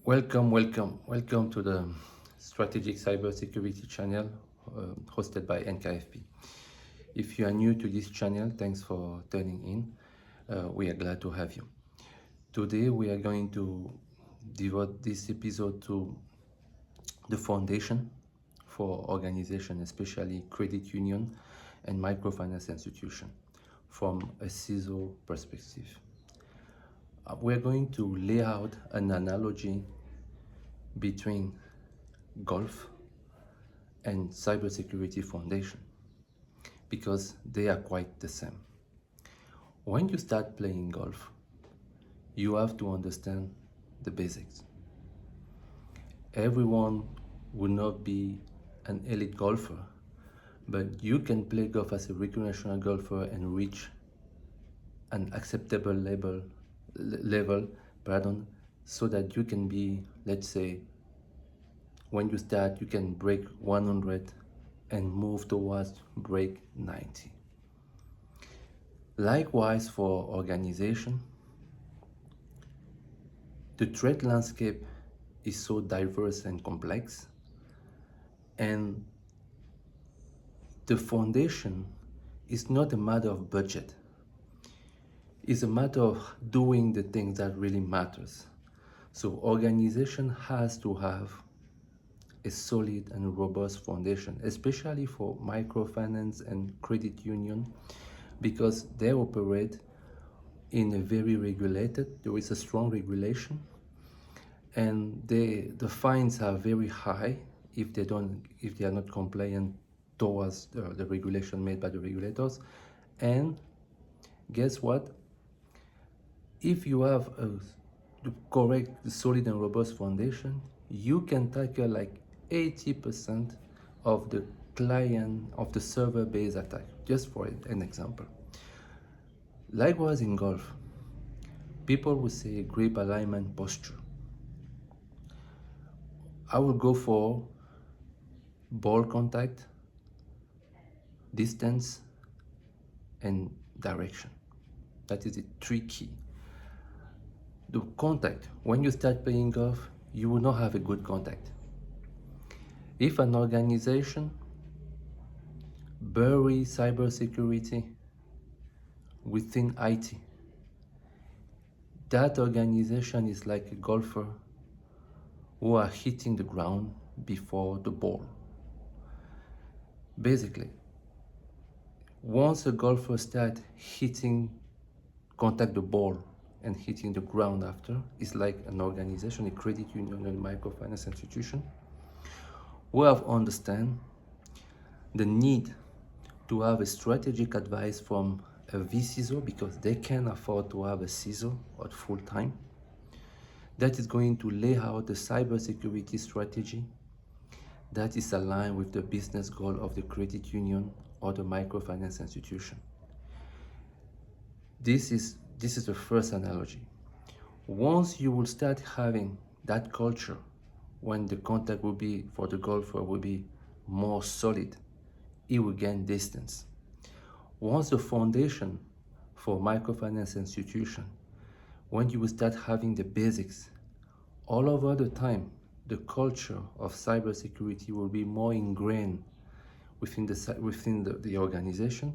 Welcome to the Strategic Cybersecurity channel hosted by NKFP. If you are new to this channel, thanks for turning in. We are glad to have you. Today we are going to devote this episode to the foundation for organization, especially credit union and microfinance institution, from a CISO perspective. We're going to lay out an analogy between golf and cybersecurity foundation because they are quite the same. When you start playing golf, you have to understand the basics. Everyone will not be an elite golfer, but you can play golf as a recreational golfer and reach an acceptable level so that you can be, let's say, when you start, you can break 100 and move towards break 90. Likewise, for organization, the threat landscape is so diverse and complex, and the foundation is not a matter of budget. It's a matter of doing the things that really matters. So organization has to have a solid and robust foundation, especially for microfinance and credit union, because they operate in a very regulated, there is a strong regulation, and the fines are very high if they are not compliant towards the regulation made by the regulators. And guess what? If you have the correct, solid and robust foundation, you can tackle like 80% of the server-based attack, just for an example. Likewise in golf, people will say grip alignment posture. I will go for ball contact, distance, and direction. That is the three key. The contact, when you start playing golf, you will not have a good contact. If an organization buries cybersecurity within IT, that organization is like a golfer who are hitting the ground before the ball. Basically, once a golfer starts contact the ball and hitting the ground after, it's like an organization, a credit union and microfinance institution, who have understand the need to have a strategic advice from a VCISO, because they can afford to have a CISO at full time, that is going to lay out a cybersecurity strategy that is aligned with the business goal of the credit union or the microfinance institution. This is the first analogy. Once you will start having that culture, when the contact will be for the golfer will be more solid, it will gain distance. Once the foundation for microfinance institution, when you will start having the basics, all over the time, the culture of cybersecurity will be more ingrained within the organization.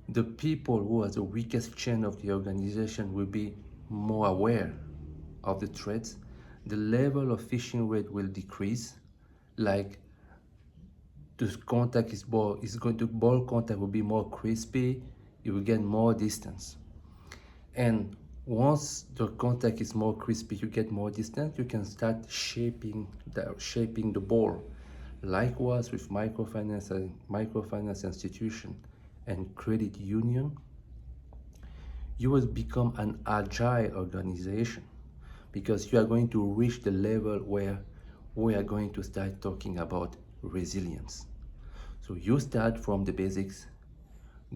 The people who are the weakest chain of the organization will be more aware of the threats. The level of phishing rate will decrease, like the contact ball contact will be more crispy, you will get more distance. And once the contact is more crispy, you get more distance, you can start shaping the ball. Likewise with microfinance institution and credit union, you will become an agile organization, because you are going to reach the level where we are going to start talking about resilience. So you start from the basics,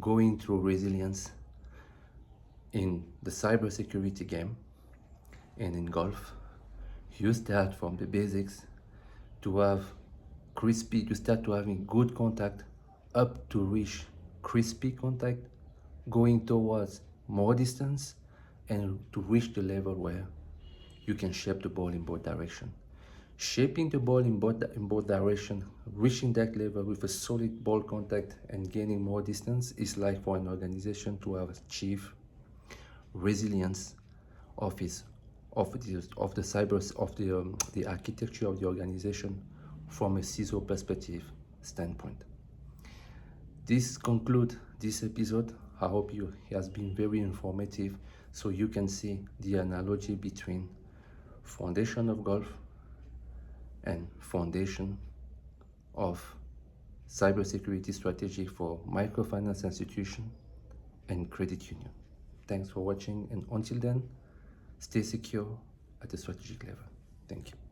going through resilience in the cybersecurity game, and in golf, you start from the basics to start to having good contact, up to reach crispy contact, going towards more distance, and to reach the level where you can shape the ball in both directions. Shaping the ball in both directions, reaching that level with a solid ball contact and gaining more distance is like for an organization to have achieved resilience of its of the cyber of the architecture of the organization from a CISO perspective standpoint. This concludes this episode. I hope it has been very informative, so you can see the analogy between foundation of golf and foundation of cybersecurity strategy for microfinance institution and credit union. Thanks for watching, and until then, stay secure at the strategic level. Thank you.